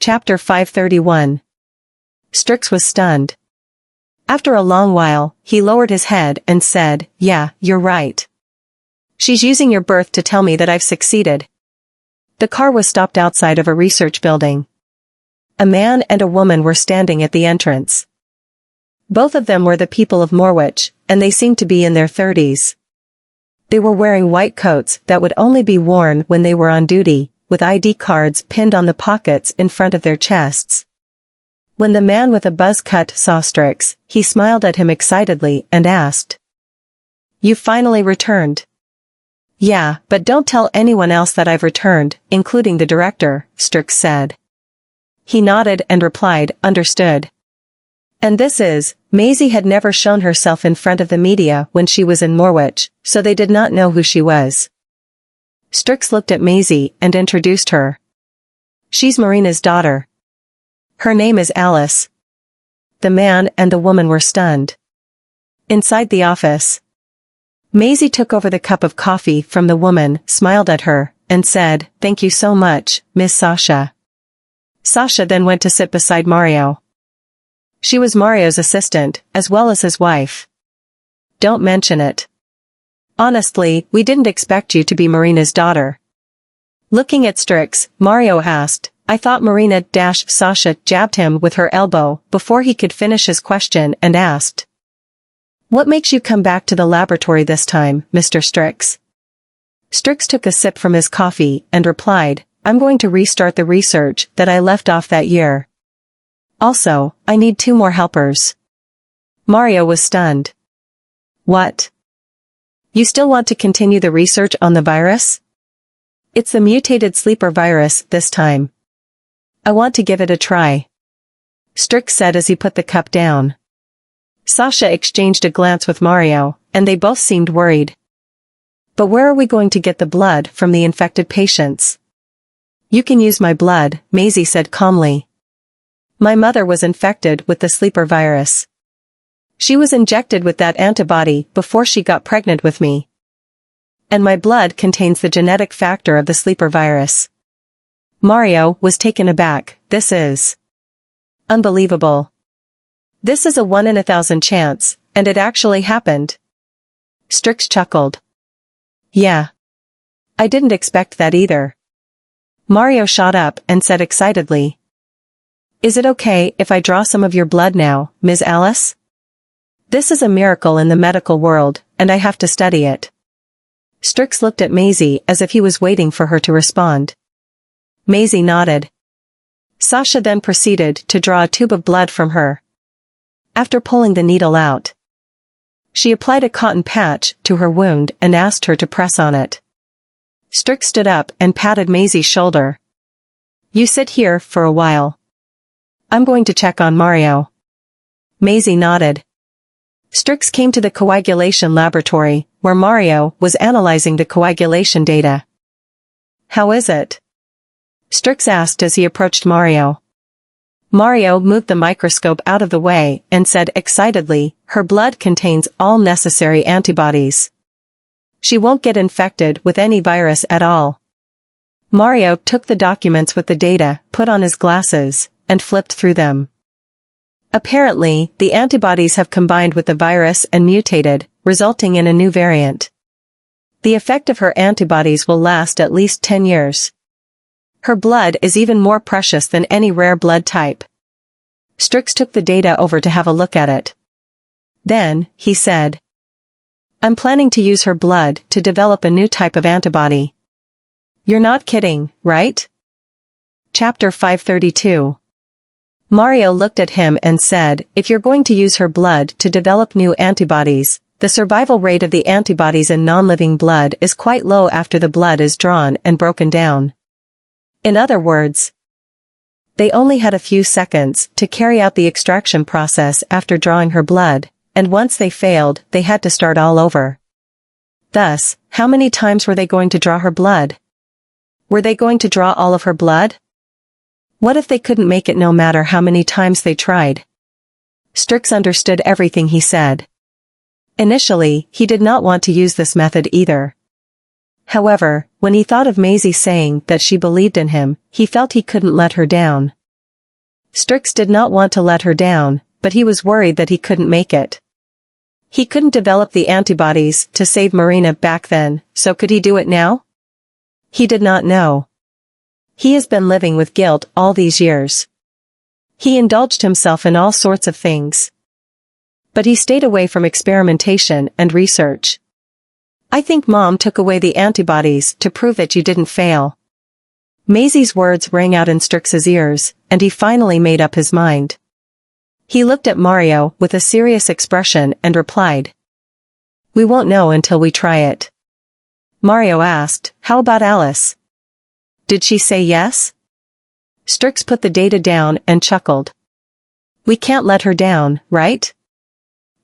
Chapter 531. Strix was stunned. After a long while, he lowered his head and said, "Yeah, you're right. She's using your birth to tell me that I've succeeded." The car was stopped outside of a research building. A man and a woman were standing at the entrance. Both of them were the people of Morwich, and they seemed to be in their 30s. They were wearing white coats that would only be worn when they were on duty, with ID cards pinned on the pockets in front of their chests. When the man with a buzz cut saw Strix, he smiled at him excitedly and asked, "You finally returned?" "Yeah, but don't tell anyone else that I've returned, including the director," Strix said. He nodded and replied, "Understood." And this is, Maisie had never shown herself in front of the media when she was in Morwich, so they did not know who she was. Strix looked at Maisie and introduced her. "She's Marina's daughter. Her name is Alice." The man and the woman were stunned. Inside the office, Maisie took over the cup of coffee from the woman, smiled at her, and said, "Thank you so much, Miss Sasha." Sasha then went to sit beside Mario. She was Mario's assistant, as well as his wife. "Don't mention it. Honestly, we didn't expect you to be Marina's daughter." Looking at Strix, Mario asked, "I thought Marina-Sasha jabbed him with her elbow before he could finish his question and asked, "What makes you come back to the laboratory this time, Mr. Strix?" Strix took a sip from his coffee and replied, "I'm going to restart the research that I left off that year. Also, I need 2 more helpers." Mario was stunned. "What? You still want to continue the research on the virus?" "It's the mutated sleeper virus this time. I want to give it a try," Strix said as he put the cup down. Sasha exchanged a glance with Mario, and they both seemed worried. "But where are we going to get the blood from the infected patients?" "You can use my blood," Maisie said calmly. "My mother was infected with the sleeper virus. She was injected with that antibody before she got pregnant with me. And my blood contains the genetic factor of the sleeper virus." Mario was taken aback. "This is unbelievable. This is a 1 in 1,000 chance, and it actually happened." Strix chuckled. "Yeah. I didn't expect that either." Mario shot up and said excitedly, "Is it okay if I draw some of your blood now, Ms. Alice? This is a miracle in the medical world, and I have to study it." Strix looked at Maisie as if he was waiting for her to respond. Maisie nodded. Sasha then proceeded to draw a tube of blood from her. After pulling the needle out, she applied a cotton patch to her wound and asked her to press on it. Strix stood up and patted Maisie's shoulder. "You sit here for a while. I'm going to check on Mario." Maisie nodded. Strix came to the coagulation laboratory, where Mario was analyzing the coagulation data. "How is it?" Strix asked as he approached Mario. Mario moved the microscope out of the way and said excitedly, "Her blood contains all necessary antibodies. She won't get infected with any virus at all." Mario took the documents with the data, put on his glasses, and flipped through them. Apparently, the antibodies have combined with the virus and mutated, resulting in a new variant. The effect of her antibodies will last at least 10 years. Her blood is even more precious than any rare blood type. Strix took the data over to have a look at it. Then, he said, "I'm planning to use her blood to develop a new type of antibody." "You're not kidding, right?" Chapter 532. Mario looked at him and said, "If you're going to use her blood to develop new antibodies, the survival rate of the antibodies in non-living blood is quite low after the blood is drawn and broken down. In other words, they only had a few seconds to carry out the extraction process after drawing her blood, and once they failed, they had to start all over. Thus, how many times were they going to draw her blood? Were they going to draw all of her blood? What if they couldn't make it no matter how many times they tried?" Strix understood everything he said. Initially, he did not want to use this method either. However, when he thought of Maisie saying that she believed in him, he felt he couldn't let her down. Strix did not want to let her down, but he was worried that he couldn't make it. He couldn't develop the antibodies to save Marina back then, so could he do it now? He did not know. He has been living with guilt all these years. He indulged himself in all sorts of things. But he stayed away from experimentation and research. I think Mom took away the antibodies to prove that you didn't fail. Maisie's words rang out in Strix's ears, and he finally made up his mind. He looked at Mario with a serious expression and replied. We won't know until we try it. Mario asked, how about Alice? Did she say yes? Strix put the data down and chuckled. We can't let her down, right?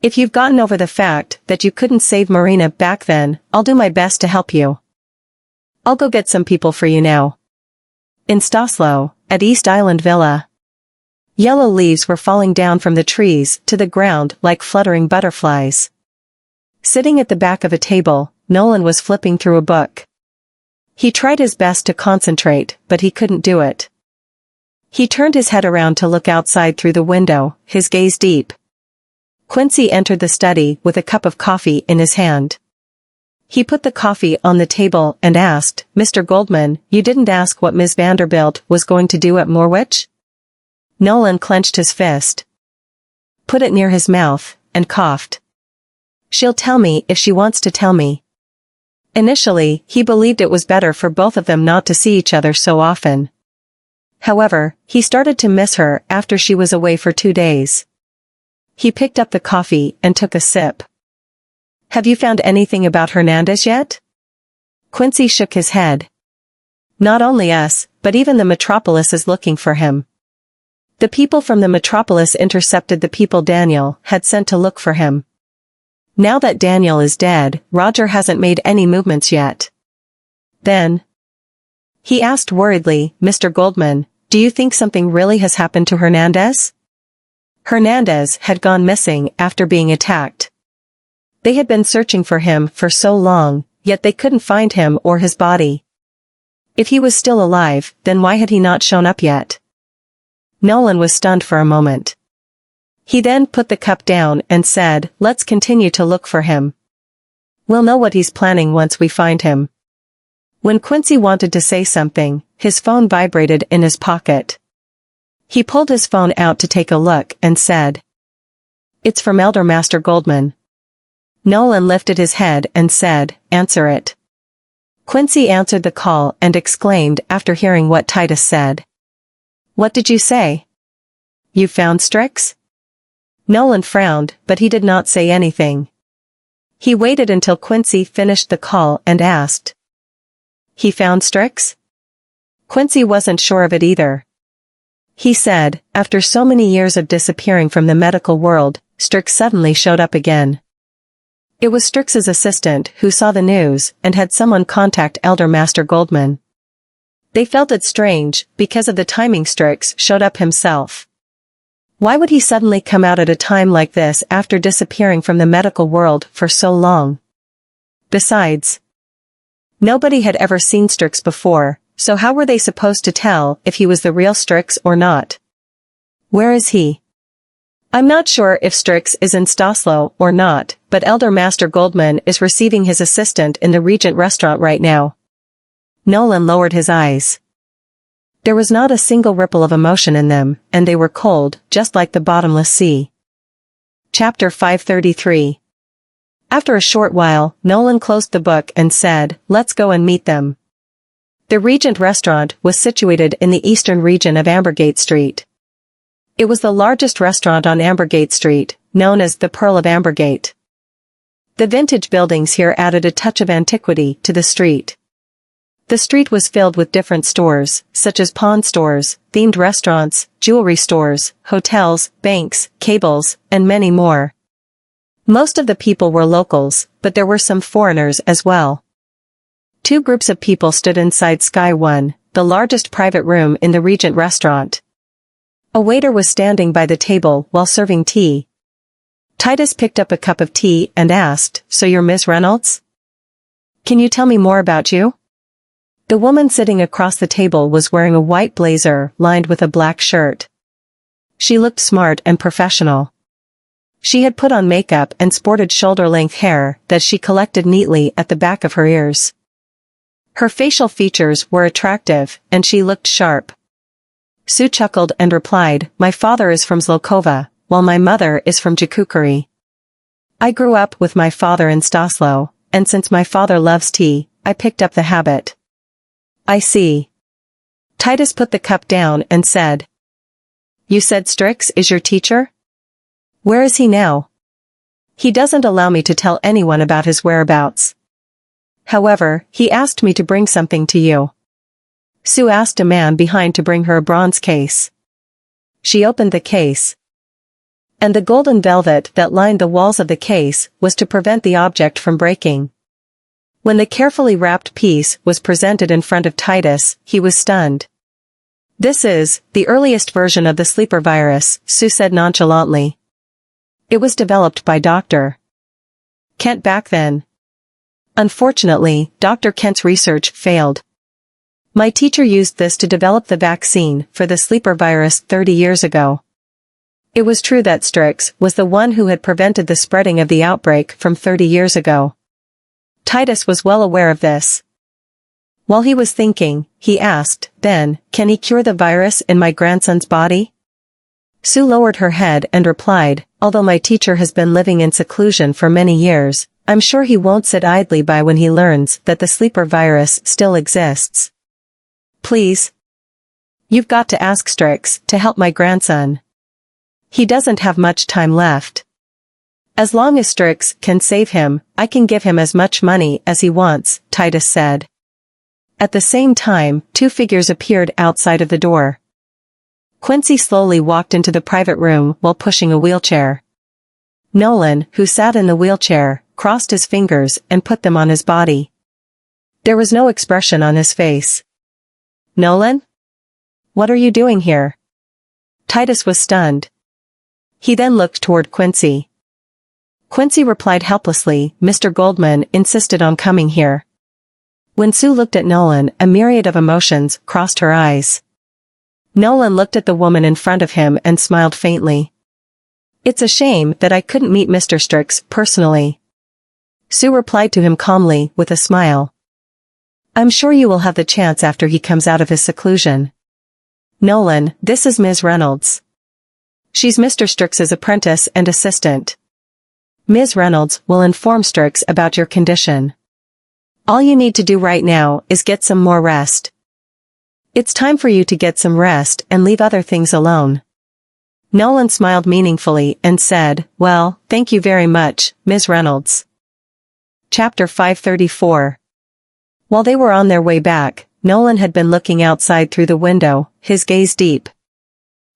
If you've gotten over the fact that you couldn't save Marina back then, I'll do my best to help you. I'll go get some people for you now. In Staslo, at East Island Villa. Yellow leaves were falling down from the trees to the ground like fluttering butterflies. Sitting at the back of a table, Nolan was flipping through a book. He tried his best to concentrate, but he couldn't do it. He turned his head around to look outside through the window, his gaze deep. Quincy entered the study with a cup of coffee in his hand. He put the coffee on the table and asked, Mr. Goldman, you didn't ask what Ms. Vanderbilt was going to do at Norwich? Nolan clenched his fist, put it near his mouth, and coughed. She'll tell me if she wants to tell me. Initially, he believed it was better for both of them not to see each other so often. However, he started to miss her after she was away for 2 days. He picked up the coffee and took a sip. Have you found anything about Hernandez yet? Quincy shook his head. Not only us, but even the Metropolis is looking for him. The people from the Metropolis intercepted the people Daniel had sent to look for him. Now that Daniel is dead, Roger hasn't made any movements yet. Then, he asked worriedly, Mr. Goldman, do you think something really has happened to Hernandez? Hernandez had gone missing after being attacked. They had been searching for him for so long, yet they couldn't find him or his body. If he was still alive, then why had he not shown up yet? Nolan was stunned for a moment. He then put the cup down and said, let's continue to look for him. We'll know what he's planning once we find him. When Quincy wanted to say something, his phone vibrated in his pocket. He pulled his phone out to take a look and said, it's from Elder Master Goldman. Nolan lifted his head and said, answer it. Quincy answered the call and exclaimed after hearing what Titus said. What did you say? You found Strix? Nolan frowned, but he did not say anything. He waited until Quincy finished the call and asked. He found Strix? Quincy wasn't sure of it either. He said, after so many years of disappearing from the medical world, Strix suddenly showed up again. It was Strix's assistant who saw the news and had someone contact Elder Master Goldman. They felt it strange because of the timing. Strix showed up himself. Why would he suddenly come out at a time like this after disappearing from the medical world for so long? Besides, nobody had ever seen Strix before, so how were they supposed to tell if he was the real Strix or not? Where is he? I'm not sure if Strix is in Staslo or not, but Elder Master Goldman is receiving his assistant in the Regent restaurant right now. Nolan lowered his eyes. There was not a single ripple of emotion in them, and they were cold, just like the bottomless sea. Chapter 533. After a short while, Nolan closed the book and said, let's go and meet them. The Regent restaurant was situated in the eastern region of Ambergate Street. It was the largest restaurant on Ambergate Street, known as the Pearl of Ambergate. The vintage buildings here added a touch of antiquity to the street. The street was filled with different stores, such as pawn stores, themed restaurants, jewelry stores, hotels, banks, cables, and many more. Most of the people were locals, but there were some foreigners as well. 2 groups of people stood inside Sky One, the largest private room in the Regent restaurant. A waiter was standing by the table while serving tea. Titus picked up a cup of tea and asked, so you're Miss Reynolds? Can you tell me more about you? The woman sitting across the table was wearing a white blazer lined with a black shirt. She looked smart and professional. She had put on makeup and sported shoulder-length hair that she collected neatly at the back of her ears. Her facial features were attractive, and she looked sharp. Sue chuckled and replied, "My father is from Zlokova, while my mother is from Jakukuri. I grew up with my father in Staslo, and since my father loves tea, I picked up the habit." "I see." Titus put the cup down and said, "You said Strix is your teacher? Where is he now?" "He doesn't allow me to tell anyone about his whereabouts. However, he asked me to bring something to you." Sue asked a man behind to bring her a bronze case. She opened the case, and the golden velvet that lined the walls of the case was to prevent the object from breaking. When the carefully wrapped piece was presented in front of Titus, he was stunned. "This is the earliest version of the sleeper virus," Sue said nonchalantly. "It was developed by Dr. Kent back then. Unfortunately, Dr. Kent's research failed. My teacher used this to develop the vaccine for the sleeper virus 30 years ago." It was true that Strix was the one who had prevented the spreading of the outbreak from 30 years ago. Titus was well aware of this. While he was thinking, he asked, "Then, can he cure the virus in my grandson's body?" Sue lowered her head and replied, "Although my teacher has been living in seclusion for many years, I'm sure he won't sit idly by when he learns that the sleeper virus still exists. Please. You've got to ask Strix to help my grandson. He doesn't have much time left. As long as Strix can save him, I can give him as much money as he wants," Titus said. At the same time, two figures appeared outside of the door. Quincy slowly walked into the private room while pushing a wheelchair. Nolan, who sat in the wheelchair, crossed his fingers and put them on his body. There was no expression on his face. "Nolan? What are you doing here?" Titus was stunned. He then looked toward Quincy. Quincy replied helplessly, "Mr. Goldman insisted on coming here." When Sue looked at Nolan, a myriad of emotions crossed her eyes. Nolan looked at the woman in front of him and smiled faintly. "It's a shame that I couldn't meet Mr. Strix personally." Sue replied to him calmly, with a smile. "I'm sure you will have the chance after he comes out of his seclusion. Nolan, this is Ms. Reynolds. She's Mr. Strix's apprentice and assistant. Ms. Reynolds will inform Strix about your condition. All you need to do right now is get some more rest. It's time for you to get some rest and leave other things alone." Nolan smiled meaningfully and said, "Well, thank you very much, Ms. Reynolds." Chapter 534. While they were on their way back, Nolan had been looking outside through the window, his gaze deep.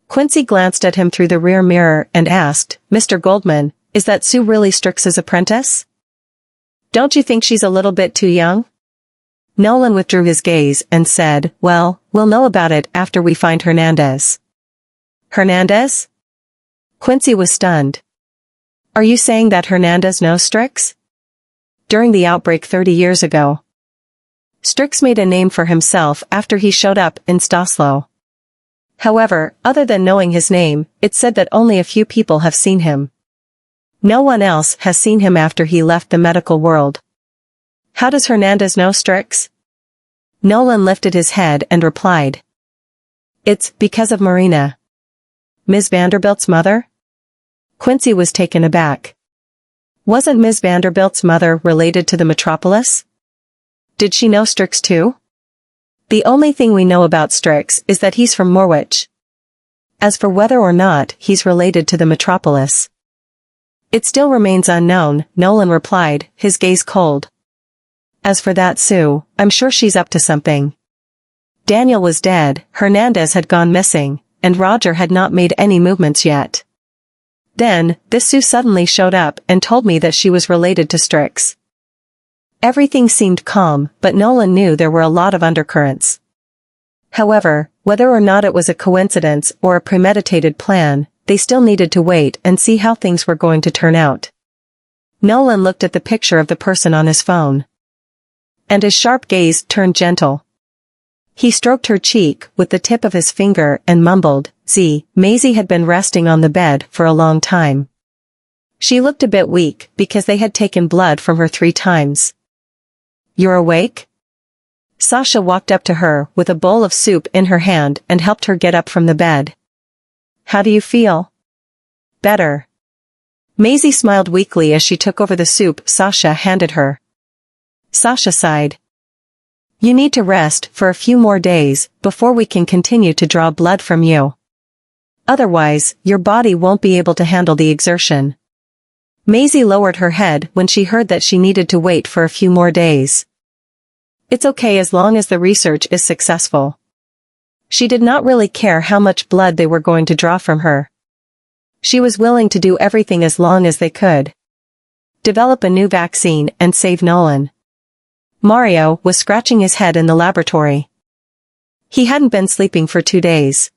Quincy glanced at him through the rear mirror and asked, "Mr. Goldman, is that Sue really Strix's apprentice? Don't you think she's a little bit too young?" Nolan withdrew his gaze and said, "Well, we'll know about it after we find Hernandez." "Hernandez?" Quincy was stunned. "Are you saying that Hernandez knows Strix?" During the outbreak 30 years ago, Strix made a name for himself after he showed up in Staslo. However, other than knowing his name, it's said that only a few people have seen him. No one else has seen him after he left the medical world. How does Hernandez know Strix? Nolan lifted his head and replied, "It's because of Marina. Ms. Vanderbilt's mother?" Quincy was taken aback. Wasn't Ms. Vanderbilt's mother related to the Metropolis? Did she know Strix too? The only thing we know about Strix is that he's from Morwich. As for whether or not he's related to the Metropolis, it still remains unknown, Nolan replied, his gaze cold. As for that Sue, I'm sure she's up to something. Daniel was dead, Hernandez had gone missing, and Roger had not made any movements yet. Then, this Sue suddenly showed up and told me that she was related to Strix. Everything seemed calm, but Nolan knew there were a lot of undercurrents. However, whether or not it was a coincidence or a premeditated plan, they still needed to wait and see how things were going to turn out. Nolan looked at the picture of the person on his phone, and his sharp gaze turned gentle. He stroked her cheek with the tip of his finger and mumbled, Maisie had been resting on the bed for a long time. She looked a bit weak because they had taken blood from her 3 times. "You're awake?" Sasha walked up to her with a bowl of soup in her hand and helped her get up from the bed. "How do you feel?" "Better." Maisie smiled weakly as she took over the soup Sasha handed her. Sasha sighed. "You need to rest for a few more days before we can continue to draw blood from you. Otherwise, your body won't be able to handle the exertion." Maisie lowered her head when she heard that she needed to wait for a few more days. It's okay as long as the research is successful. She did not really care how much blood they were going to draw from her. She was willing to do everything as long as they could develop a new vaccine and save Nolan. Mario was scratching his head in the laboratory. He hadn't been sleeping for 2 days.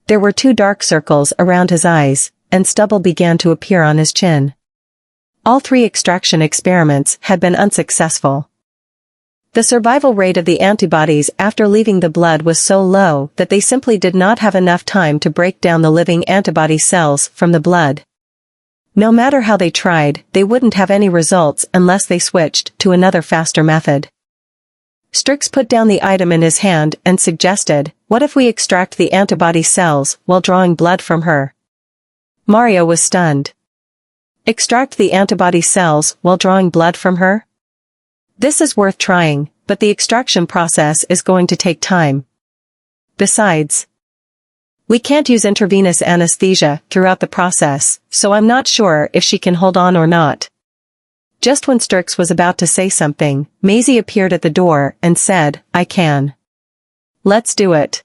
There were 2 dark circles around his eyes, and stubble began to appear on his chin. All 3 extraction experiments had been unsuccessful. The survival rate of the antibodies after leaving the blood was so low that they simply did not have enough time to break down the living antibody cells from the blood. No matter how they tried, they wouldn't have any results unless they switched to another faster method. Strix put down the item in his hand and suggested, "What if we extract the antibody cells while drawing blood from her?" Mario was stunned. Extract the antibody cells while drawing blood from her? This is worth trying, but the extraction process is going to take time. Besides, we can't use intravenous anesthesia throughout the process, so I'm not sure if she can hold on or not. Just when Strix was about to say something, Maisie appeared at the door and said, "I can." "Let's do it."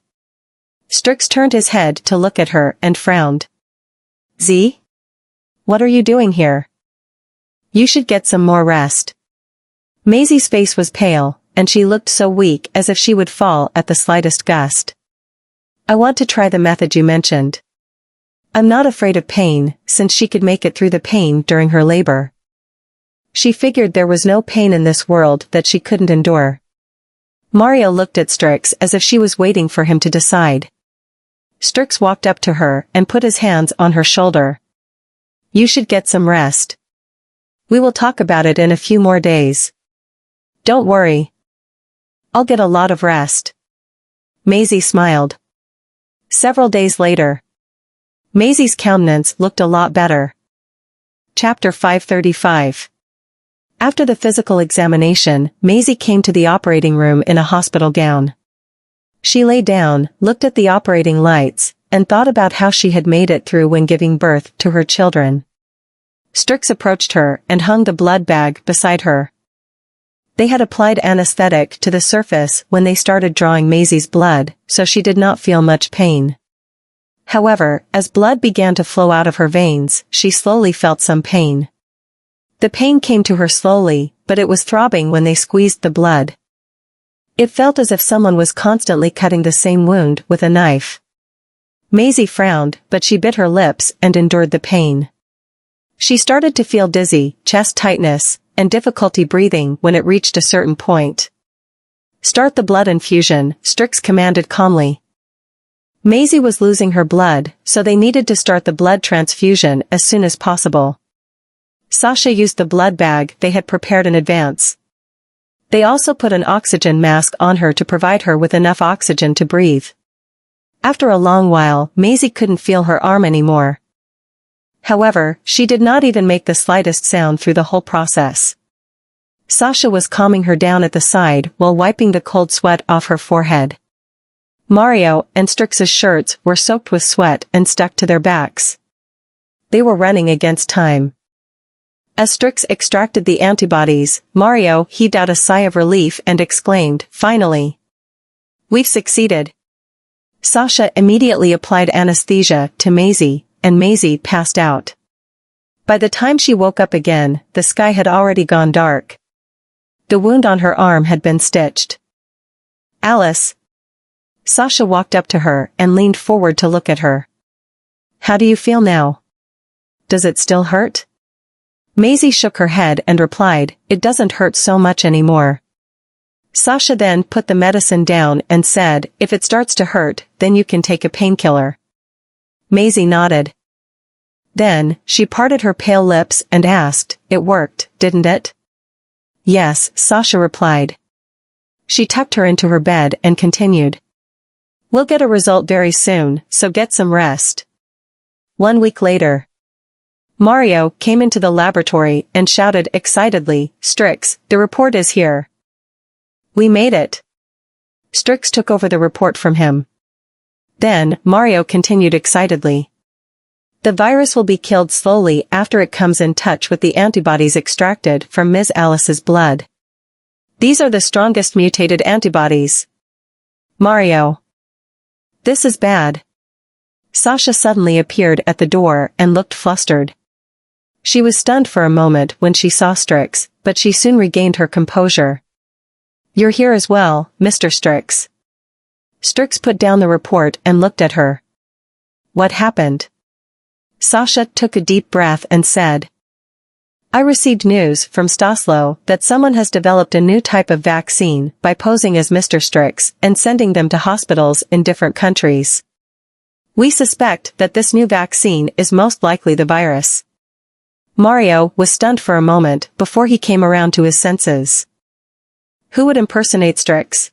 Strix turned his head to look at her and frowned. "Z? What are you doing here? You should get some more rest." Maisie's face was pale, and she looked so weak as if she would fall at the slightest gust. "I want to try the method you mentioned. I'm not afraid of pain, since she could make it through the pain during her labor." She figured there was no pain in this world that she couldn't endure. Mario looked at Strix as if she was waiting for him to decide. Strix walked up to her and put his hands on her shoulder. "You should get some rest. We will talk about it in a few more days." "Don't worry. I'll get a lot of rest." Maisie smiled. Several days later, Maisie's countenance looked a lot better. Chapter 535. After the physical examination, Maisie came to the operating room in a hospital gown. She lay down, looked at the operating lights, and thought about how she had made it through when giving birth to her children. Strix approached her and hung the blood bag beside her. They had applied anesthetic to the surface when they started drawing Maisie's blood, so she did not feel much pain. However, as blood began to flow out of her veins, she slowly felt some pain. The pain came to her slowly, but it was throbbing when they squeezed the blood. It felt as if someone was constantly cutting the same wound with a knife. Maisie frowned, but she bit her lips and endured the pain. She started to feel dizzy, chest tightness, and difficulty breathing when it reached a certain point. "Start the blood infusion," Strix commanded calmly. Maisie was losing her blood, so they needed to start the blood transfusion as soon as possible. Sasha used the blood bag they had prepared in advance. They also put an oxygen mask on her to provide her with enough oxygen to breathe. After a long while, Maisie couldn't feel her arm anymore. However, she did not even make the slightest sound through the whole process. Sasha was calming her down at the side while wiping the cold sweat off her forehead. Mario and Strix's shirts were soaked with sweat and stuck to their backs. They were running against time. As Strix extracted the antibodies, Mario heaved out a sigh of relief and exclaimed, "Finally! We've succeeded." Sasha immediately applied anesthesia to Maisie, and Maisie passed out. By the time she woke up again, the sky had already gone dark. The wound on her arm had been stitched. "Alice." Sasha walked up to her and leaned forward to look at her. "How do you feel now? Does it still hurt?" Maisie shook her head and replied, "It doesn't hurt so much anymore." Sasha then put the medicine down and said, "If it starts to hurt, then you can take a painkiller." Maisie nodded. Then, she parted her pale lips and asked, "It worked, didn't it?" "Yes," Sasha replied. She tucked her into her bed and continued. "We'll get a result very soon, so get some rest." 1 week later. Mario came into the laboratory and shouted excitedly, "Strix, the report is here." "We made it." Strix took over the report from him. Then, Mario continued excitedly. "The virus will be killed slowly after it comes in touch with the antibodies extracted from Ms. Alice's blood. These are the strongest mutated antibodies." "Mario. This is bad." Sasha suddenly appeared at the door and looked flustered. She was stunned for a moment when she saw Strix, but she soon regained her composure. "You're here as well, Mr. Strix." Strix put down the report and looked at her. "What happened?" Sasha took a deep breath and said, "I received news from Staslo that someone has developed a new type of vaccine by posing as Mr. Strix and sending them to hospitals in different countries. We suspect that this new vaccine is most likely the virus." Mario was stunned for a moment before he came around to his senses. Who would impersonate Strix?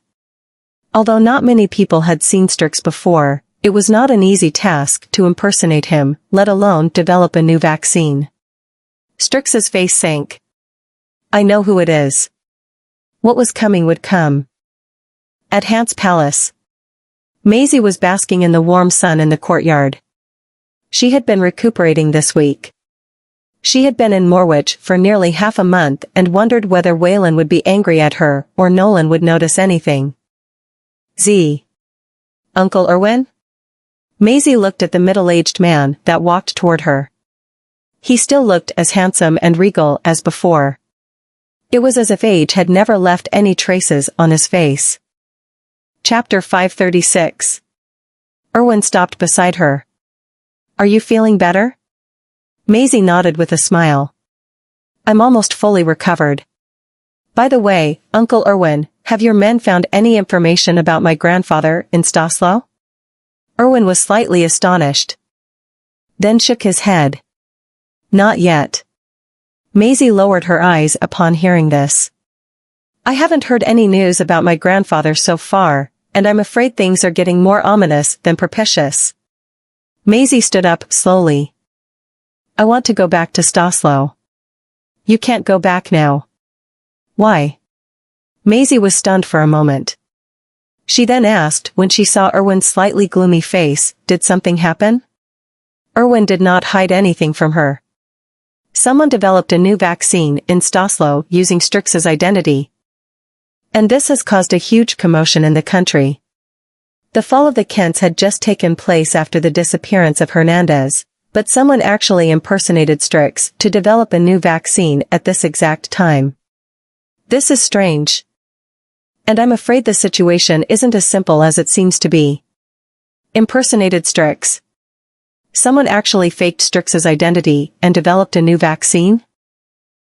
Although not many people had seen Strix before, it was not an easy task to impersonate him, let alone develop a new vaccine. Strix's face sank. "I know who it is." What was coming would come. At Hant's palace. Maisie was basking in the warm sun in the courtyard. She had been recuperating this week. She had been in Morwich for nearly half a month and wondered whether Waylon would be angry at her or Nolan would notice anything. Uncle Irwin? Maisie looked at the middle-aged man that walked toward her. He still looked as handsome and regal as before. It was as if age had never left any traces on his face. Chapter 536. Irwin stopped beside her. "Are you feeling better?" Maisie nodded with a smile. "I'm almost fully recovered. By the way, Uncle Irwin, have your men found any information about my grandfather in Staslo?" Irwin was slightly astonished. Then shook his head. "Not yet." Maisie lowered her eyes upon hearing this. "I haven't heard any news about my grandfather so far, and I'm afraid things are getting more ominous than propitious." Maisie stood up slowly. "I want to go back to Staslo." "You can't go back now." "Why?" Maisie was stunned for a moment. She then asked when she saw Irwin's slightly gloomy face, "Did something happen?" Irwin did not hide anything from her. Someone developed a new vaccine in Staslo using Strix's identity. And this has caused a huge commotion in the country. The fall of the Kents had just taken place after the disappearance of Hernandez, but someone actually impersonated Strix to develop a new vaccine at this exact time. This is strange. And I'm afraid the situation isn't as simple as it seems to be. Impersonated Strix. Someone actually faked Strix's identity and developed a new vaccine?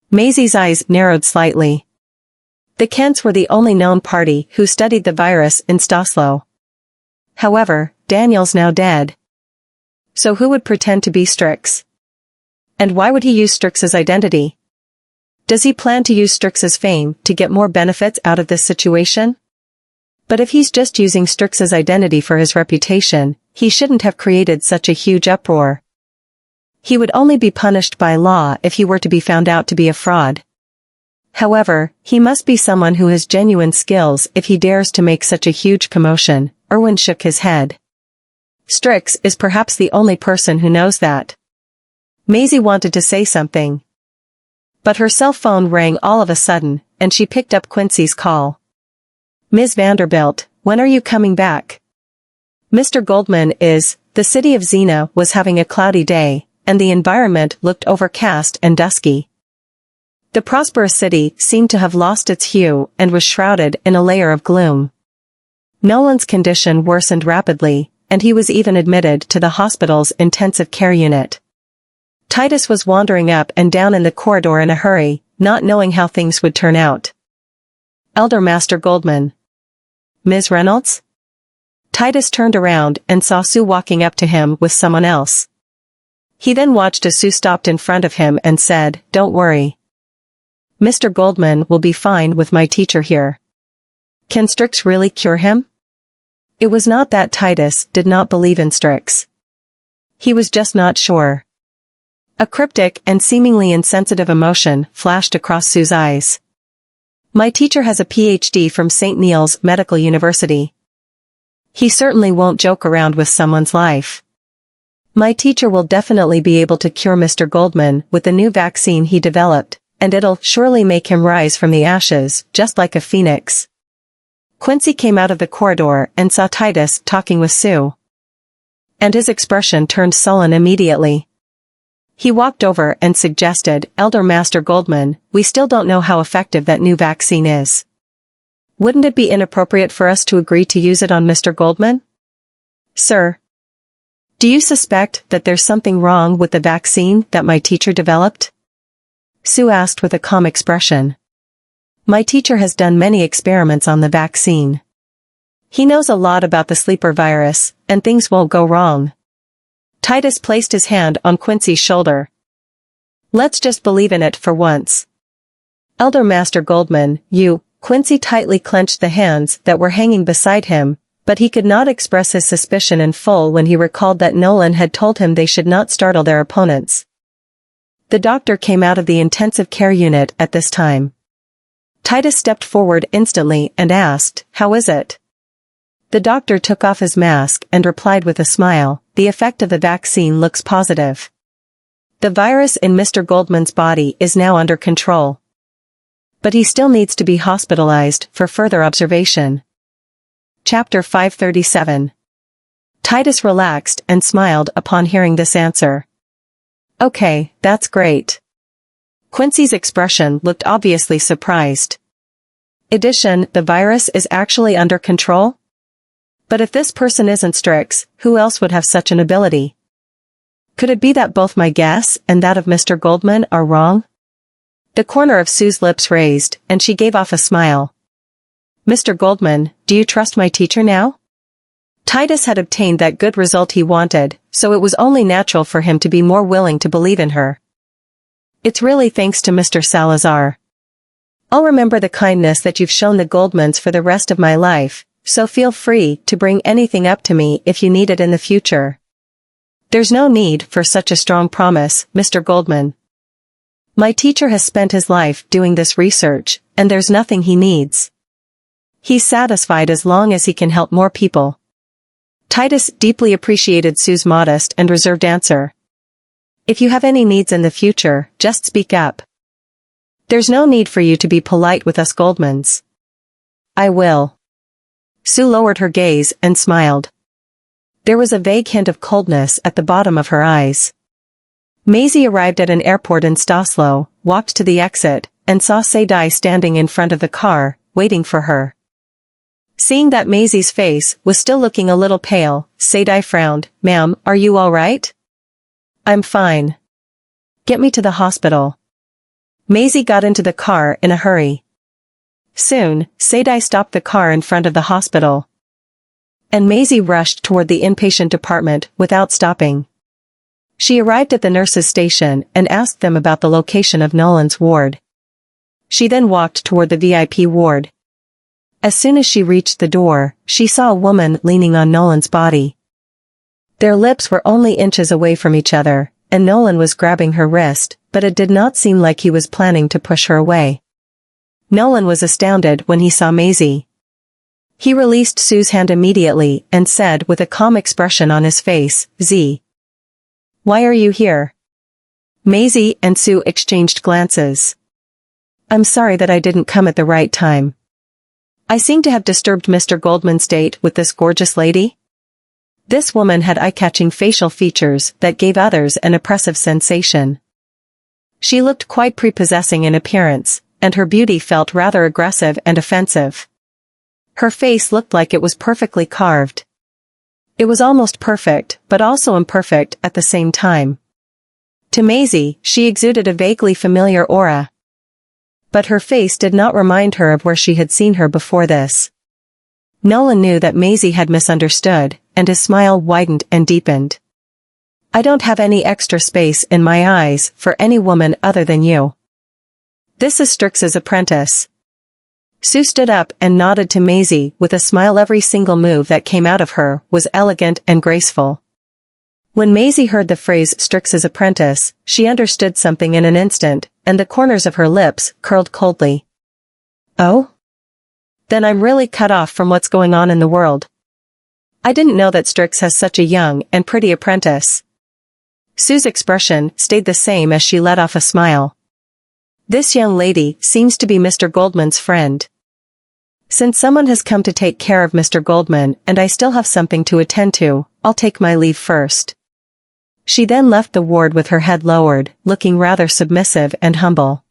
Maisie's eyes narrowed slightly. The Kents were the only known party who studied the virus in Staslo. However, Daniel's now dead. So who would pretend to be Strix? And why would he use Strix's identity? Does he plan to use Strix's fame to get more benefits out of this situation? But if he's just using Strix's identity for his reputation, he shouldn't have created such a huge uproar. He would only be punished by law if he were to be found out to be a fraud. However, he must be someone who has genuine skills if he dares to make such a huge commotion. Irwin shook his head. Strix is perhaps the only person who knows that. Maisie wanted to say something. But her cell phone rang all of a sudden, and she picked up Quincy's call. "Ms. Vanderbilt, when are you coming back?" "Mr. Goldman is." The city of Xena was having a cloudy day, and the environment looked overcast and dusky. The prosperous city seemed to have lost its hue and was shrouded in a layer of gloom. Nolan's condition worsened rapidly, and he was even admitted to the hospital's intensive care unit. Titus was wandering up and down in the corridor in a hurry, not knowing how things would turn out. "Elder Master Goldman." "Ms. Reynolds?" Titus turned around and saw Sue walking up to him with someone else. He then watched as Sue stopped in front of him and said, "Don't worry. Mr. Goldman will be fine with my teacher here. Can Strix really cure him?" It was not that Titus did not believe in Strix. He was just not sure. A cryptic and seemingly insensitive emotion flashed across Sue's eyes. "My teacher has a PhD from St. Neil's Medical University. He certainly won't joke around with someone's life. My teacher will definitely be able to cure Mr. Goldman with the new vaccine he developed, and it'll surely make him rise from the ashes, just like a phoenix." Quincy came out of the corridor and saw Titus talking with Sue. And his expression turned sullen immediately. He walked over and suggested, "Elder Master Goldman, we still don't know how effective that new vaccine is. Wouldn't it be inappropriate for us to agree to use it on Mr. Goldman?" "Sir, do you suspect that there's something wrong with the vaccine that my teacher developed?" Sue asked with a calm expression. "My teacher has done many experiments on the vaccine. He knows a lot about the sleeper virus, and things won't go wrong." Titus placed his hand on Quincy's shoulder. "Let's just believe in it for once. Elder Master Goldman, you..." Quincy tightly clenched the hands that were hanging beside him, but he could not express his suspicion in full when he recalled that Nolan had told him they should not startle their opponents. The doctor came out of the intensive care unit at this time. Titus stepped forward instantly and asked, "How is it?" The doctor took off his mask and replied with a smile, "The effect of the vaccine looks positive. The virus in Mr. Goldman's body is now under control. But he still needs to be hospitalized for further observation." Chapter 537. Titus relaxed and smiled upon hearing this answer. "Okay, that's great." Quincy's expression looked obviously surprised. "Addition, the virus is actually under control? But if this person isn't Strix, who else would have such an ability? Could it be that both my guess and that of Mr. Goldman are wrong?" The corner of Sue's lips raised, and she gave off a smile. "Mr. Goldman, do you trust my teacher now?" Titus had obtained that good result he wanted, so it was only natural for him to be more willing to believe in her. "It's really thanks to Mr. Salazar. I'll remember the kindness that you've shown the Goldmans for the rest of my life, so feel free to bring anything up to me if you need it in the future." "There's no need for such a strong promise, Mr. Goldman. My teacher has spent his life doing this research, and there's nothing he needs. He's satisfied as long as he can help more people." Titus deeply appreciated Sue's modest and reserved answer. "If you have any needs in the future, just speak up. There's no need for you to be polite with us Goldmans." "I will." Sue lowered her gaze and smiled. There was a vague hint of coldness at the bottom of her eyes. Maisie arrived at an airport in Staslo, walked to the exit, and saw Sadie standing in front of the car, waiting for her. Seeing that Maisie's face was still looking a little pale, Sadie frowned. "Ma'am, are you all right?" "I'm fine. Get me to the hospital." Maisie got into the car in a hurry. Soon, Sadie stopped the car in front of the hospital. And Maisie rushed toward the inpatient department without stopping. She arrived at the nurse's station and asked them about the location of Nolan's ward. She then walked toward the VIP ward. As soon as she reached the door, she saw a woman leaning on Nolan's body. Their lips were only inches away from each other, and Nolan was grabbing her wrist, but it did not seem like he was planning to push her away. Nolan was astounded when he saw Maisie. He released Sue's hand immediately and said with a calm expression on his face, "Z. Why are you here?" Maisie and Sue exchanged glances. "I'm sorry that I didn't come at the right time. I seem to have disturbed Mr. Goldman's date with this gorgeous lady." This woman had eye-catching facial features that gave others an oppressive sensation. She looked quite prepossessing in appearance, and her beauty felt rather aggressive and offensive. Her face looked like it was perfectly carved. It was almost perfect, but also imperfect at the same time. To Maisie, she exuded a vaguely familiar aura. But her face did not remind her of where she had seen her before this. Nolan knew that Maisie had misunderstood, and his smile widened and deepened. I don't have any extra space in my eyes for any woman other than you. This is Strix's apprentice. Sue stood up and nodded to Maisie with a smile. Every single move that came out of her was elegant and graceful. When Maisie heard the phrase Strix's apprentice, she understood something in an instant, and the corners of her lips curled coldly. Oh? Then I'm really cut off from what's going on in the world. I didn't know that Strix has such a young and pretty apprentice. Sue's expression stayed the same as she let off a smile. This young lady seems to be Mr. Goldman's friend. Since someone has come to take care of Mr. Goldman and I still have something to attend to, I'll take my leave first. She then left the ward with her head lowered, looking rather submissive and humble.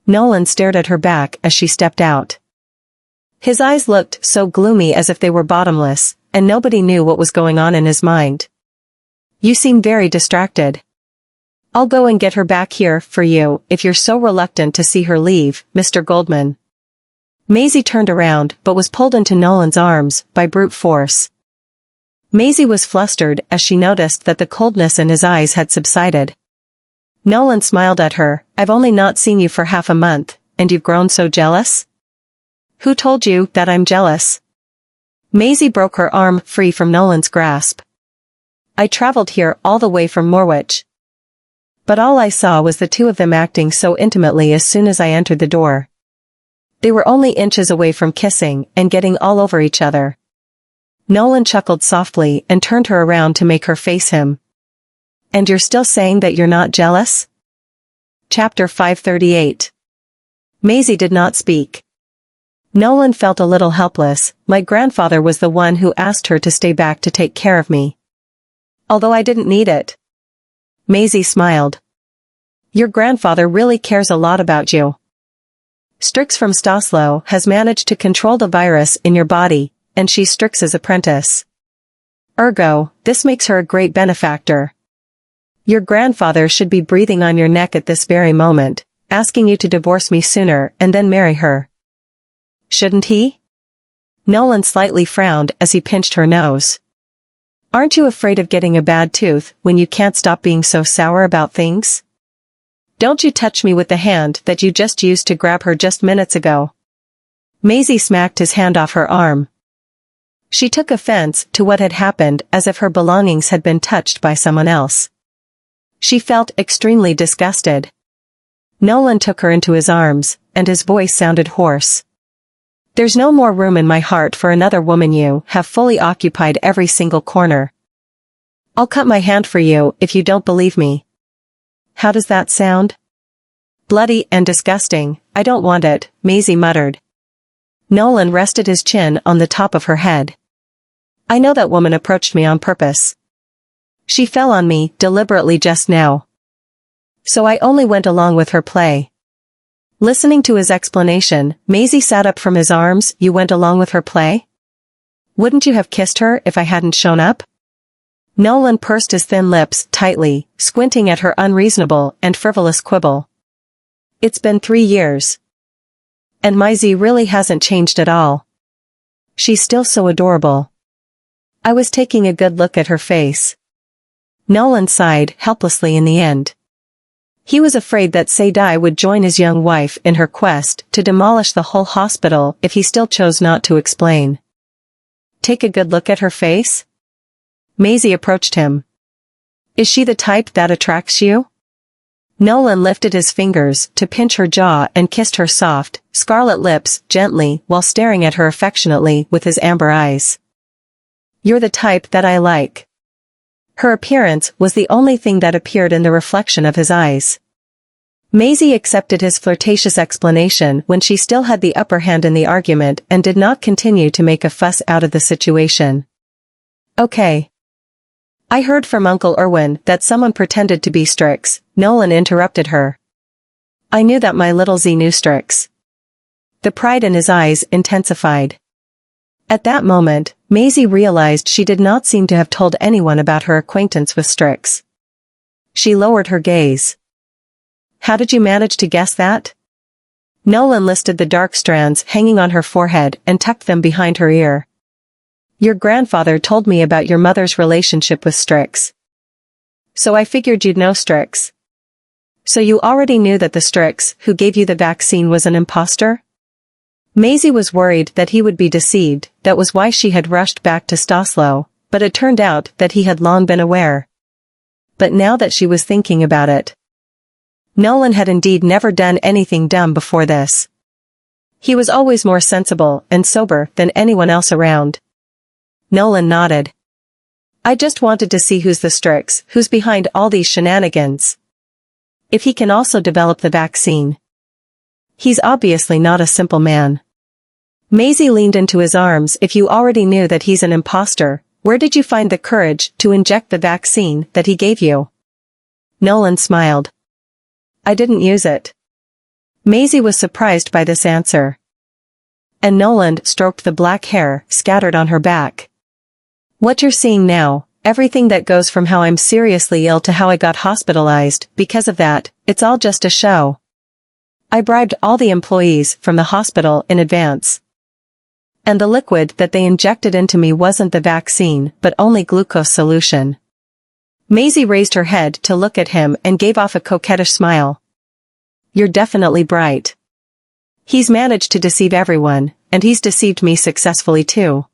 Nolan stared at her back as she stepped out. His eyes looked so gloomy as if they were bottomless, and nobody knew what was going on in his mind. You seem very distracted. I'll go and get her back here for you if you're so reluctant to see her leave, Mr. Goldman. Maisie turned around but was pulled into Nolan's arms by brute force. Maisie was flustered as she noticed that the coldness in his eyes had subsided. Nolan smiled at her. I've only not seen you for half a month, and you've grown so jealous? Who told you that I'm jealous? Maisie broke her arm free from Nolan's grasp. I traveled here all the way from Morwich. But all I saw was the two of them acting so intimately as soon as I entered the door. They were only inches away from kissing and getting all over each other. Nolan chuckled softly and turned her around to make her face him. And you're still saying that you're not jealous? Chapter 538. Maisie did not speak. Nolan felt a little helpless. My grandfather was the one who asked her to stay back to take care of me. Although I didn't need it. Maisie smiled. Your grandfather really cares a lot about you. Strix from Staslow has managed to control the virus in your body, and she's Strix's apprentice. Ergo, this makes her a great benefactor. Your grandfather should be breathing on your neck at this very moment, asking you to divorce me sooner and then marry her. Shouldn't he? Nolan slightly frowned as he pinched her nose. Aren't you afraid of getting a bad tooth when you can't stop being so sour about things? Don't you touch me with the hand that you just used to grab her just minutes ago. Maisie smacked his hand off her arm. She took offense to what had happened as if her belongings had been touched by someone else. She felt extremely disgusted. Nolan took her into his arms, and his voice sounded hoarse. There's no more room in my heart for another woman. You have fully occupied every single corner. I'll cut my hand for you if you don't believe me. How does that sound? Bloody and disgusting. I don't want it, Maisie muttered. Nolan rested his chin on the top of her head. I know that woman approached me on purpose. She fell on me deliberately just now. So I only went along with her play. Listening to his explanation, Maisie sat up from his arms. You went along with her play? Wouldn't you have kissed her if I hadn't shown up? Nolan pursed his thin lips tightly, squinting at her unreasonable and frivolous quibble. It's been 3 years. And Maisie really hasn't changed at all. She's still so adorable. I was taking a good look at her face. Nolan sighed helplessly in the end. He was afraid that Sadai would join his young wife in her quest to demolish the whole hospital if he still chose not to explain. Take a good look at her face? Maisie approached him. Is she the type that attracts you? Nolan lifted his fingers to pinch her jaw and kissed her soft, scarlet lips gently while staring at her affectionately with his amber eyes. You're the type that I like. Her appearance was the only thing that appeared in the reflection of his eyes. Maisie accepted his flirtatious explanation when she still had the upper hand in the argument and did not continue to make a fuss out of the situation. Okay. I heard from Uncle Irwin that someone pretended to be Strix. Nolan interrupted her. I knew that my little Z knew Strix. The pride in his eyes intensified. At that moment, Maisie realized she did not seem to have told anyone about her acquaintance with Strix. She lowered her gaze. How did you manage to guess that? Nolan listed the dark strands hanging on her forehead and tucked them behind her ear. Your grandfather told me about your mother's relationship with Strix. So I figured you'd know Strix. So you already knew that the Strix who gave you the vaccine was an imposter? Maisie was worried that he would be deceived, that was why she had rushed back to Staslow, but it turned out that he had long been aware. But now that she was thinking about it, Nolan had indeed never done anything dumb before this. He was always more sensible and sober than anyone else around. Nolan nodded. I just wanted to see who's the Strix, who's behind all these shenanigans. If he can also develop the vaccine. He's obviously not a simple man. Maisie leaned into his arms. If you already knew that he's an imposter, where did you find the courage to inject the vaccine that he gave you? Nolan smiled. I didn't use it. Maisie was surprised by this answer. And Nolan stroked the black hair scattered on her back. What you're seeing now, everything that goes from how I'm seriously ill to how I got hospitalized, because of that, it's all just a show. I bribed all the employees from the hospital in advance. And the liquid that they injected into me wasn't the vaccine, but only glucose solution. Maisie raised her head to look at him and gave off a coquettish smile. You're definitely bright. He's managed to deceive everyone, and he's deceived me successfully too.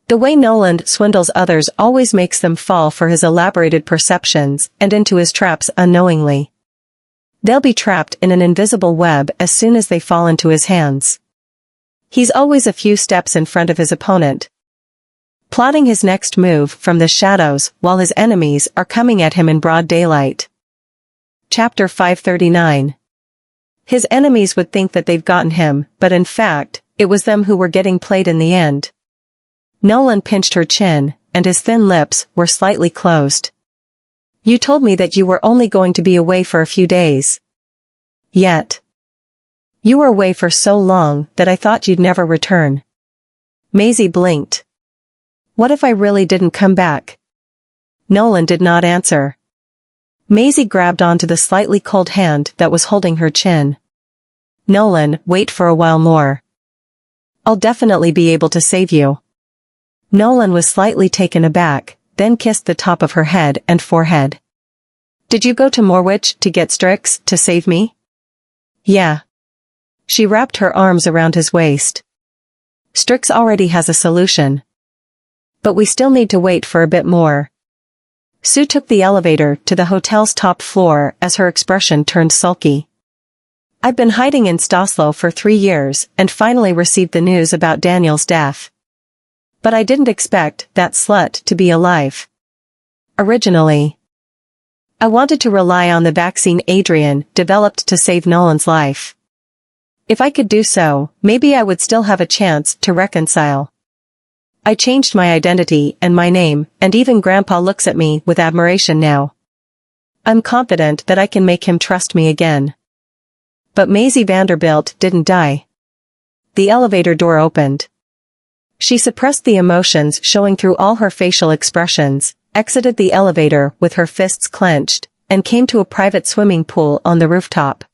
The way Nolan swindles others always makes them fall for his elaborated perceptions and into his traps unknowingly. They'll be trapped in an invisible web as soon as they fall into his hands. He's always a few steps in front of his opponent, plotting his next move from the shadows while his enemies are coming at him in broad daylight. Chapter 539. His enemies would think that they've gotten him, but in fact, it was them who were getting played in the end. Nolan pinched her chin, and his thin lips were slightly closed. You told me that you were only going to be away for a few days. Yet. You were away for so long that I thought you'd never return. Maisie blinked. What if I really didn't come back? Nolan did not answer. Maisie grabbed onto the slightly cold hand that was holding her chin. Nolan, wait for a while more. I'll definitely be able to save you. Nolan was slightly taken aback, then kissed the top of her head and forehead. Did you go to Morwich to get Strix to save me? Yeah. She wrapped her arms around his waist. Strix already has a solution. But we still need to wait for a bit more. Sue took the elevator to the hotel's top floor as her expression turned sulky. I've been hiding in Staslow for 3 years and finally received the news about Daniel's death. But I didn't expect that slut to be alive. Originally, I wanted to rely on the vaccine Adrian developed to save Nolan's life. If I could do so, maybe I would still have a chance to reconcile. I changed my identity and my name, and even Grandpa looks at me with admiration now. I'm confident that I can make him trust me again. But Maisie Vanderbilt didn't die. The elevator door opened. She suppressed the emotions showing through all her facial expressions, exited the elevator with her fists clenched, and came to a private swimming pool on the rooftop.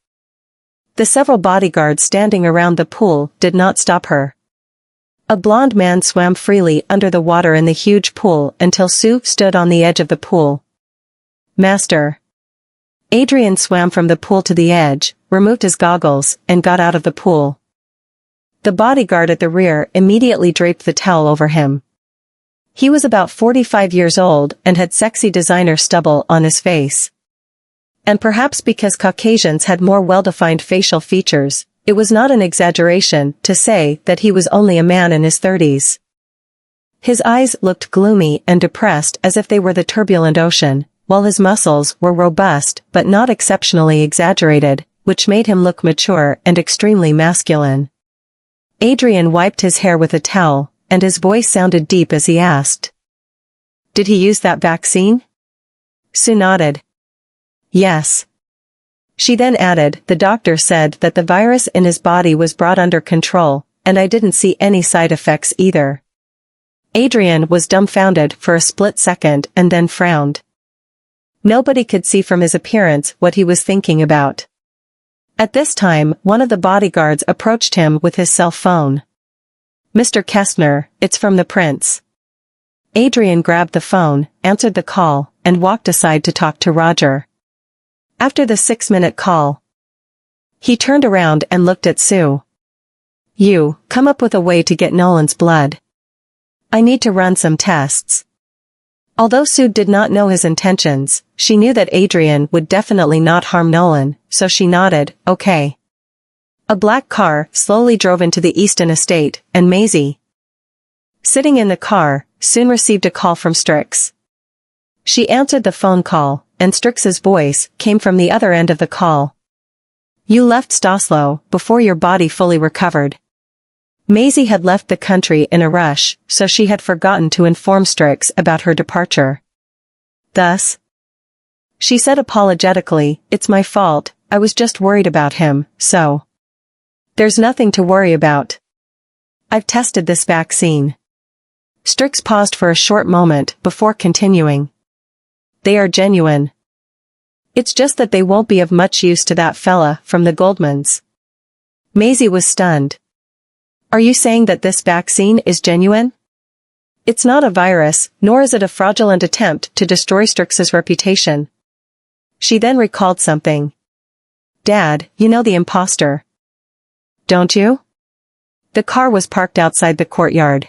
The several bodyguards standing around the pool did not stop her. A blond man swam freely under the water in the huge pool until Sue stood on the edge of the pool. Master. Adrian swam from the pool to the edge, removed his goggles, and got out of the pool. The bodyguard at the rear immediately draped the towel over him. He was about 45 years old and had sexy designer stubble on his face. And perhaps because Caucasians had more well-defined facial features, it was not an exaggeration to say that he was only a man in his 30s. His eyes looked gloomy and depressed as if they were the turbulent ocean, while his muscles were robust but not exceptionally exaggerated, which made him look mature and extremely masculine. Adrian wiped his hair with a towel, and his voice sounded deep as he asked. Did he use that vaccine? Sue nodded. Yes. She then added, the doctor said that the virus in his body was brought under control, and I didn't see any side effects either. Adrian was dumbfounded for a split second and then frowned. Nobody could see from his appearance what he was thinking about. At this time, one of the bodyguards approached him with his cell phone. "Mr. Kestner, it's from the prince." Adrian grabbed the phone, answered the call, and walked aside to talk to Roger. After the 6-minute call, he turned around and looked at Sue. "You, come up with a way to get Nolan's blood. I need to run some tests." Although Sue did not know his intentions, she knew that Adrian would definitely not harm Nolan, so she nodded, "Okay." A black car slowly drove into the Easton estate, and Maisie, sitting in the car, soon received a call from Strix. She answered the phone call, and Strix's voice came from the other end of the call. "You left Staslo before your body fully recovered." Maisie had left the country in a rush, so she had forgotten to inform Strix about her departure. Thus, she said apologetically, "It's my fault, I was just worried about him, so." "There's nothing to worry about. I've tested this vaccine." Strix paused for a short moment before continuing. "They are genuine. It's just that they won't be of much use to that fella from the Goldmans." Maisie was stunned. "Are you saying that this vaccine is genuine?" "It's not a virus, nor is it a fraudulent attempt to destroy Strix's reputation." She then recalled something. "Dad, you know the imposter, don't you?" The car was parked outside the courtyard.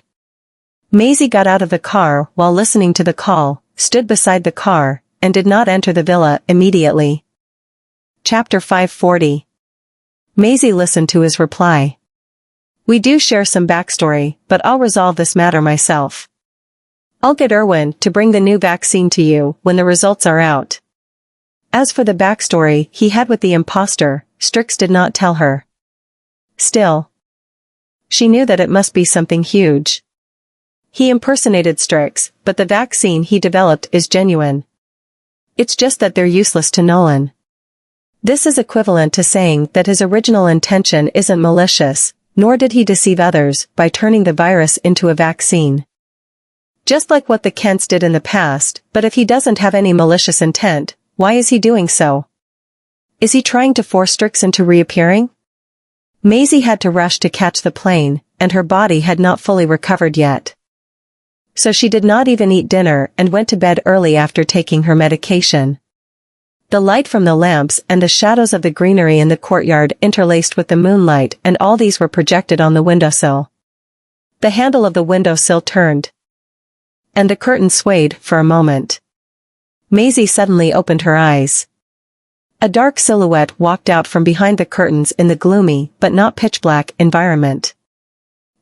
Maisie got out of the car while listening to the call, stood beside the car, and did not enter the villa immediately. Chapter 540. Maisie listened to his reply. "We do share some backstory, but I'll resolve this matter myself. I'll get Erwin to bring the new vaccine to you when the results are out." As for the backstory he had with the imposter, Strix did not tell her. Still, she knew that it must be something huge. He impersonated Strix, but the vaccine he developed is genuine. It's just that they're useless to Nolan. This is equivalent to saying that his original intention isn't malicious, nor did he deceive others by turning the virus into a vaccine. Just like what the Kents did in the past, but if he doesn't have any malicious intent, why is he doing so? Is he trying to force Strix into reappearing? Maisie had to rush to catch the plane, and her body had not fully recovered yet. So she did not even eat dinner and went to bed early after taking her medication. The light from the lamps and the shadows of the greenery in the courtyard interlaced with the moonlight, and all these were projected on the windowsill. The handle of the windowsill turned, and the curtain swayed for a moment. Maisie suddenly opened her eyes. A dark silhouette walked out from behind the curtains in the gloomy but not pitch-black environment.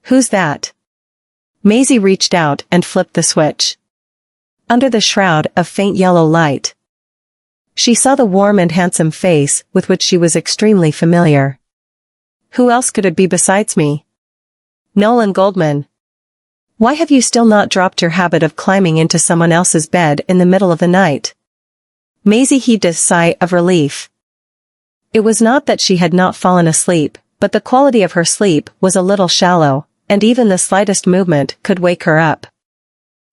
"Who's that?" Maisie reached out and flipped the switch. Under the shroud of faint yellow light, she saw the warm and handsome face with which she was extremely familiar. "Who else could it be besides me?" "Nolan Goldman. Why have you still not dropped your habit of climbing into someone else's bed in the middle of the night?" Maisie heaved a sigh of relief. It was not that she had not fallen asleep, but the quality of her sleep was a little shallow, and even the slightest movement could wake her up.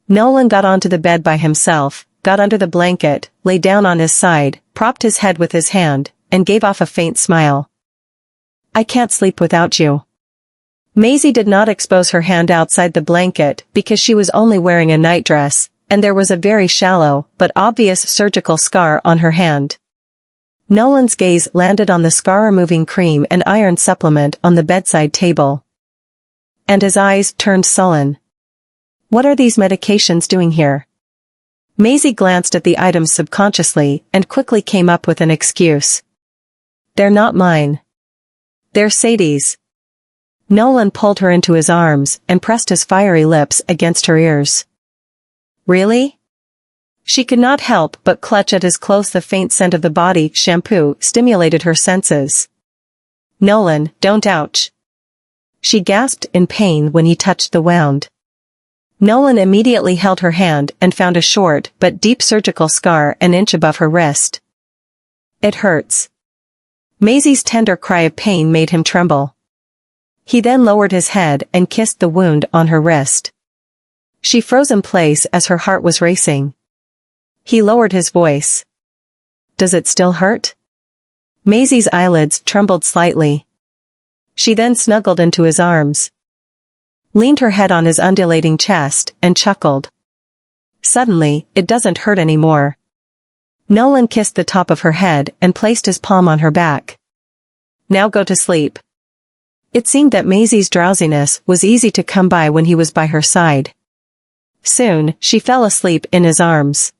Nolan got onto the bed by himself, got under the blanket, lay down on his side, propped his head with his hand, and gave off a faint smile. "I can't sleep without you." Maisie did not expose her hand outside the blanket because she was only wearing a nightdress, and there was a very shallow but obvious surgical scar on her hand. Nolan's gaze landed on the scar-removing cream and iron supplement on the bedside table, and his eyes turned sullen. "What are these medications doing here?" Maisie glanced at the items subconsciously and quickly came up with an excuse. "They're not mine. They're Sadie's." Nolan pulled her into his arms and pressed his fiery lips against her ears. "Really?" She could not help but clutch at his clothes. The faint scent of the body shampoo stimulated her senses. "Nolan, don't ouch." She gasped in pain when he touched the wound. Nolan immediately held her hand and found a short but deep surgical scar an inch above her wrist. "It hurts." Maisie's tender cry of pain made him tremble. He then lowered his head and kissed the wound on her wrist. She froze in place as her heart was racing. He lowered his voice. "Does it still hurt?" Maisie's eyelids trembled slightly. She then snuggled into his arms, leaned her head on his undulating chest, and chuckled. Suddenly, it doesn't hurt anymore. Nolan kissed the top of her head and placed his palm on her back. Now go to sleep. It seemed that Maisie's drowsiness was easy to come by when he was by her side. Soon, she fell asleep in his arms.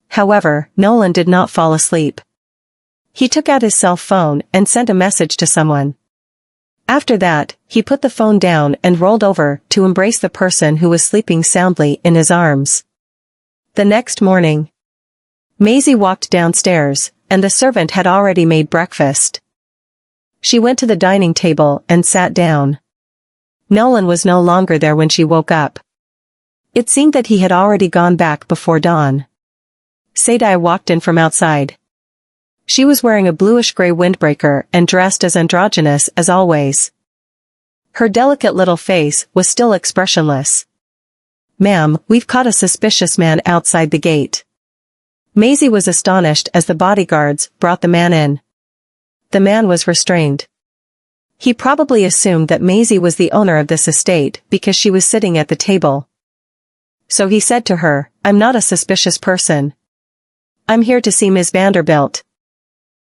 However, Nolan did not fall asleep. He took out his cell phone and sent a message to someone. After that, he put the phone down and rolled over to embrace the person who was sleeping soundly in his arms. The next morning, Maisie walked downstairs, and the servant had already made breakfast. She went to the dining table and sat down. Nolan was no longer there when she woke up. It seemed that he had already gone back before dawn. Sadie walked in from outside. She was wearing a bluish-gray windbreaker and dressed as androgynous as always. Her delicate little face was still expressionless. "Ma'am, we've caught a suspicious man outside the gate." Maisie was astonished as the bodyguards brought the man in. The man was restrained. He probably assumed that Maisie was the owner of this estate because she was sitting at the table. So he said to her, "I'm not a suspicious person. I'm here to see Ms. Vanderbilt."